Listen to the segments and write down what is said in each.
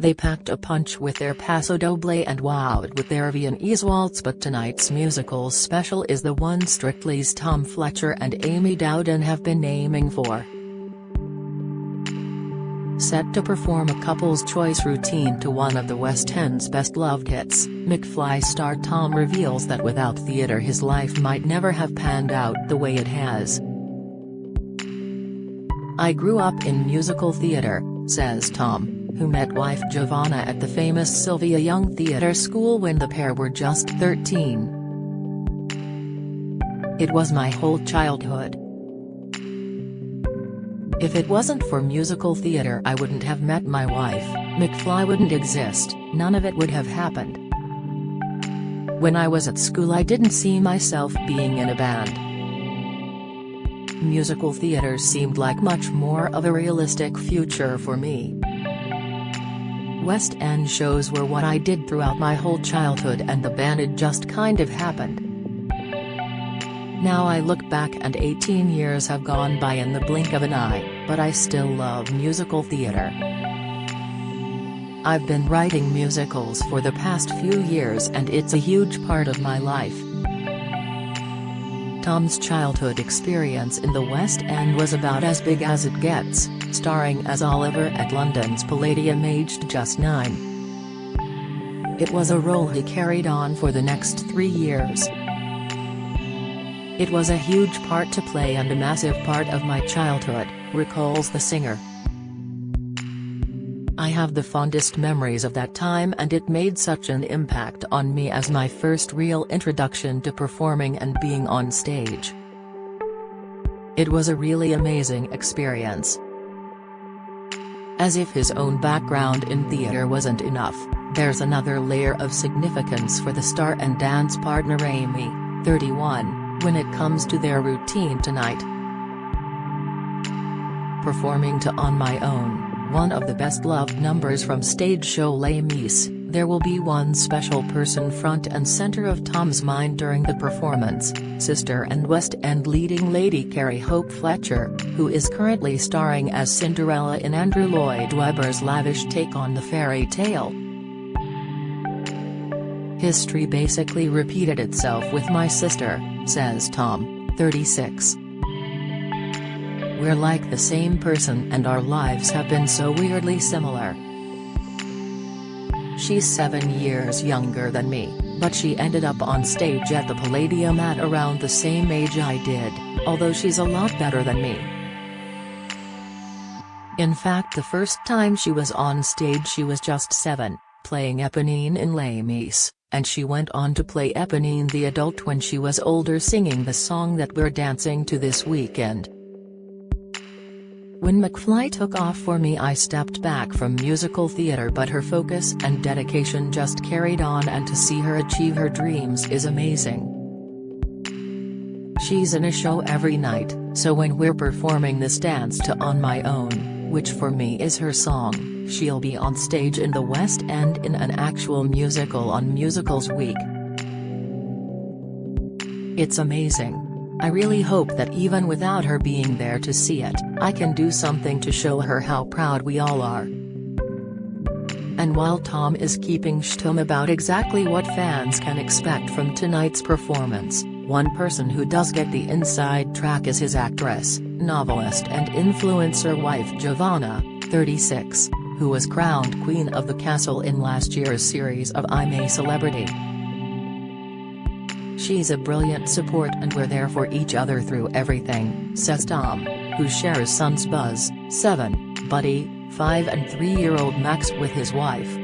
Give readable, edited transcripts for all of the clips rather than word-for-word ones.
They packed a punch with their Paso Doble and wowed with their Viennese waltz, but tonight's musical special is the one Strictly's Tom Fletcher and Amy Dowden have been aiming for. Set to perform a couple's choice routine to one of the West End's best-loved hits, McFly star Tom reveals that without theatre his life might never have panned out the way it has. "I grew up in musical theatre," says Tom, who met wife Giovanna at the famous Sylvia Young Theatre School when the pair were just 13. "It was my whole childhood. If it wasn't for musical theatre I wouldn't have met my wife, McFly wouldn't exist, none of it would have happened. When I was at school I didn't see myself being in a band. Musical theatre seemed like much more of a realistic future for me. West End shows were what I did throughout my whole childhood and the band had just kind of happened. Now I look back and 18 years have gone by in the blink of an eye, but I still love musical theatre. I've been writing musicals for the past few years and it's a huge part of my life." Tom's childhood experience in the West End was about as big as it gets, starring as Oliver at London's Palladium aged just 9. It was a role he carried on for the next 3 years. "It was a huge part to play and a massive part of my childhood," recalls the singer. "I have the fondest memories of that time and it made such an impact on me as my first real introduction to performing and being on stage. It was a really amazing experience." As if his own background in theatre wasn't enough, there's another layer of significance for the star and dance partner Amy, 31. When it comes to their routine tonight. Performing to On My Own, one of the best-loved numbers from stage show Les Mis, there will be one special person front and center of Tom's mind during the performance, sister and West End leading lady Carrie Hope Fletcher, who is currently starring as Cinderella in Andrew Lloyd Webber's lavish take on the fairy tale. "History basically repeated itself with my sister," says Tom, 36. "We're like the same person and our lives have been so weirdly similar. She's 7 years younger than me, but she ended up on stage at the Palladium at around the same age I did, although she's a lot better than me. In fact, the first time she was on stage she was just 7, playing Eponine in Les Mis. And she went on to play Eponine the adult when she was older, singing the song that we're dancing to this weekend. When McFly took off for me I stepped back from musical theatre, but her focus and dedication just carried on, and to see her achieve her dreams is amazing. She's in a show every night, so when we're performing this dance to On My Own, which for me is her song, she'll be on stage in the West End in an actual musical on Musicals Week. It's amazing. I really hope that even without her being there to see it, I can do something to show her how proud we all are." And while Tom is keeping shtum about exactly what fans can expect from tonight's performance, one person who does get the inside track is his actress, novelist and influencer wife Giovanna, 36. Who was crowned Queen of the Castle in last year's series of I'm a Celebrity. "She's a brilliant support and we're there for each other through everything," says Tom, who shares sons Buzz, 7, Buddy, 5 and 3-year-old Max with his wife.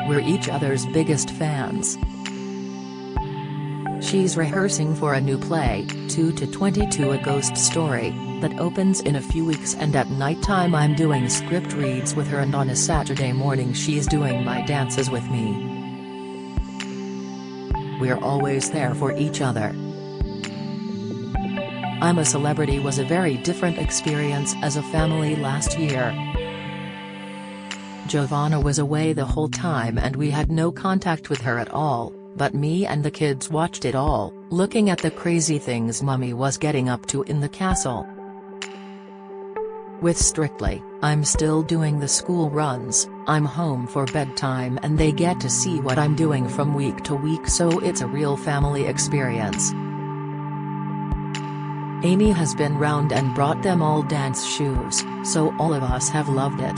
"We're each other's biggest fans. She's rehearsing for a new play, 2 to 22, a ghost story, that opens in a few weeks, and at nighttime I'm doing script reads with her, and on a Saturday morning she's doing my dances with me. We're always there for each other." I'm a Celebrity was a very different experience as a family last year. Giovanna was away the whole time and we had no contact with her at all, but me and the kids watched it all, looking at the crazy things Mummy was getting up to in the castle. With Strictly, I'm still doing the school runs, I'm home for bedtime and they get to see what I'm doing from week to week, so it's a real family experience. Amy has been round and brought them all dance shoes, so all of us have loved it.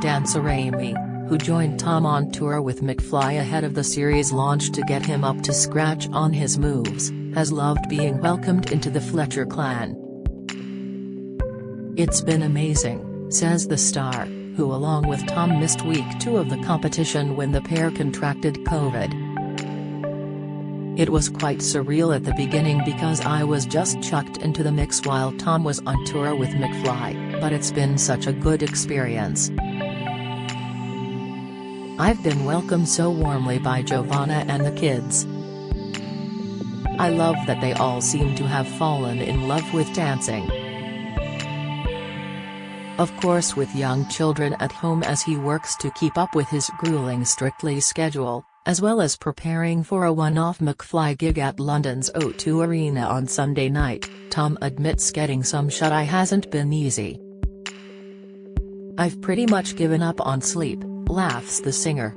Dancer Amy, who joined Tom on tour with McFly ahead of the series launch to get him up to scratch on his moves, has loved being welcomed into the Fletcher clan. "It's been amazing," says the star, who along with Tom missed week 2 of the competition when the pair contracted COVID. "It was quite surreal at the beginning because I was just chucked into the mix while Tom was on tour with McFly, but it's been such a good experience. I've been welcomed so warmly by Giovanna and the kids. I love that they all seem to have fallen in love with dancing. Of course, with young children at home as he works to keep up with his grueling Strictly schedule, as well as preparing for a one-off McFly gig at London's O2 Arena on Sunday night, Tom admits getting some shut-eye hasn't been easy. I've pretty much given up on sleep," laughs the singer.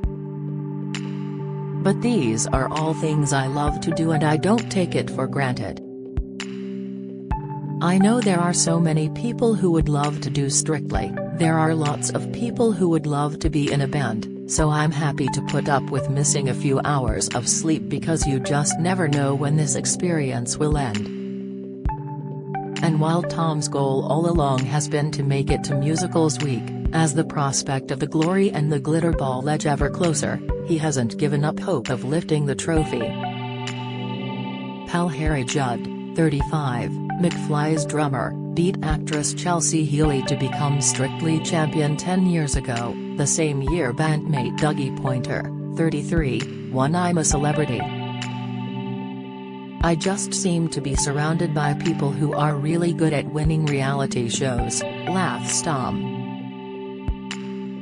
"But these are all things I love to do and I don't take it for granted. I know there are so many people who would love to do Strictly, there are lots of people who would love to be in a band, so I'm happy to put up with missing a few hours of sleep because you just never know when this experience will end." And while Tom's goal all along has been to make it to Musicals Week, as the prospect of the Glory and the Glitter Ball edge ever closer, he hasn't given up hope of lifting the trophy. Pal Harry Judd, 35, McFly's drummer, beat actress Chelsea Healey to become Strictly champion 10 years ago, the same year bandmate Dougie Pointer, 33, won I'm a Celebrity. "I just seem to be surrounded by people who are really good at winning reality shows," laughs Tom.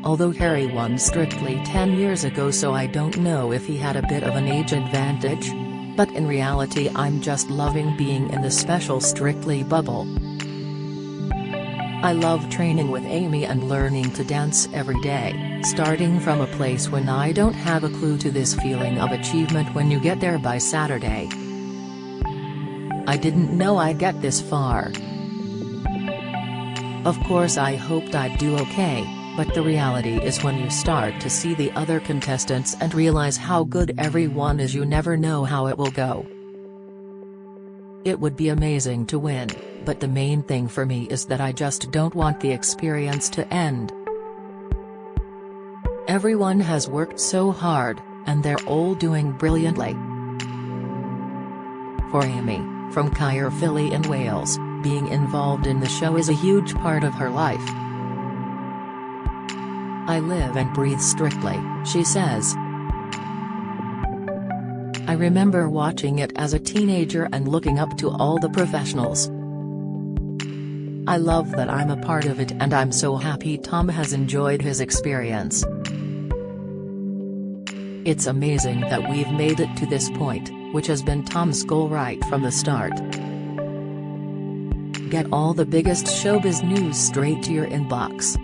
Although Harry won Strictly 10 years ago, so I don't know if he had a bit of an age advantage. But in reality I'm just loving being in the special Strictly bubble. I love training with Amy and learning to dance every day, starting from a place when I don't have a clue to this feeling of achievement when you get there by Saturday. I didn't know I'd get this far. Of course I hoped I'd do okay, but the reality is when you start to see the other contestants and realize how good everyone is, you never know how it will go. It would be amazing to win, but the main thing for me is that I just don't want the experience to end. Everyone has worked so hard, and they're all doing brilliantly." For Amy, from Caerphilly in Wales, being involved in the show is a huge part of her life. "I live and breathe Strictly," she says. "I remember watching it as a teenager and looking up to all the professionals. I love that I'm a part of it and I'm so happy Tom has enjoyed his experience. It's amazing that we've made it to this point, which has been Tom's goal right from the start. Get all the biggest showbiz news straight to your inbox.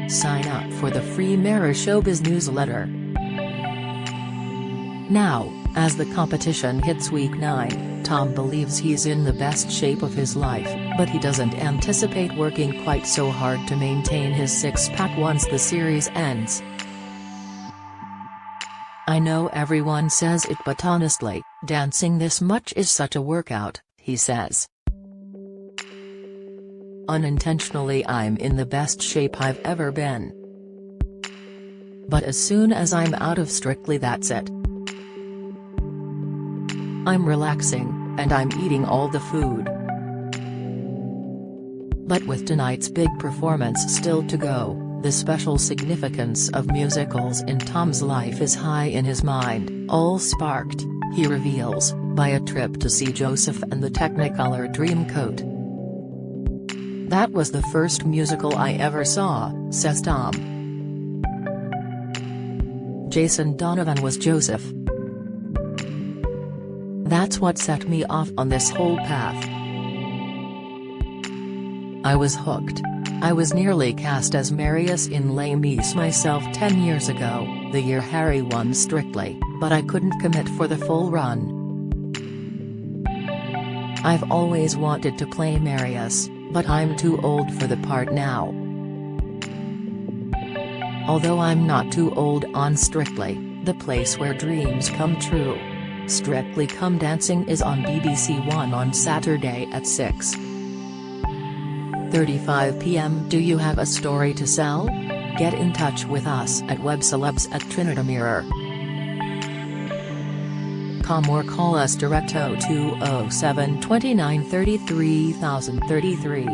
Sign up for the free Mirror Showbiz newsletter." Now, as the competition hits week 9, Tom believes he's in the best shape of his life, but he doesn't anticipate working quite so hard to maintain his six-pack once the series ends. "I know everyone says it, but honestly, dancing this much is such a workout," he says. "Unintentionally I'm in the best shape I've ever been. But as soon as I'm out of Strictly, that's it. I'm relaxing, and I'm eating all the food." But with tonight's big performance still to go, the special significance of musicals in Tom's life is high in his mind, all sparked, he reveals, by a trip to see Joseph and the Technicolor Dreamcoat. "That was the first musical I ever saw," says Tom. "Jason Donovan was Joseph. That's what set me off on this whole path. I was hooked. I was nearly cast as Marius in Les Mis myself 10 years ago, the year Harry won Strictly, but I couldn't commit for the full run. I've always wanted to play Marius, but I'm too old for the part now. Although I'm not too old on Strictly, the place where dreams come true. Strictly Come Dancing is on BBC One on Saturday at 6:35 p.m. Do you have a story to sell? Get in touch with us at webcelebs@trinitymirror.com or call us direct 0207 29 33 033.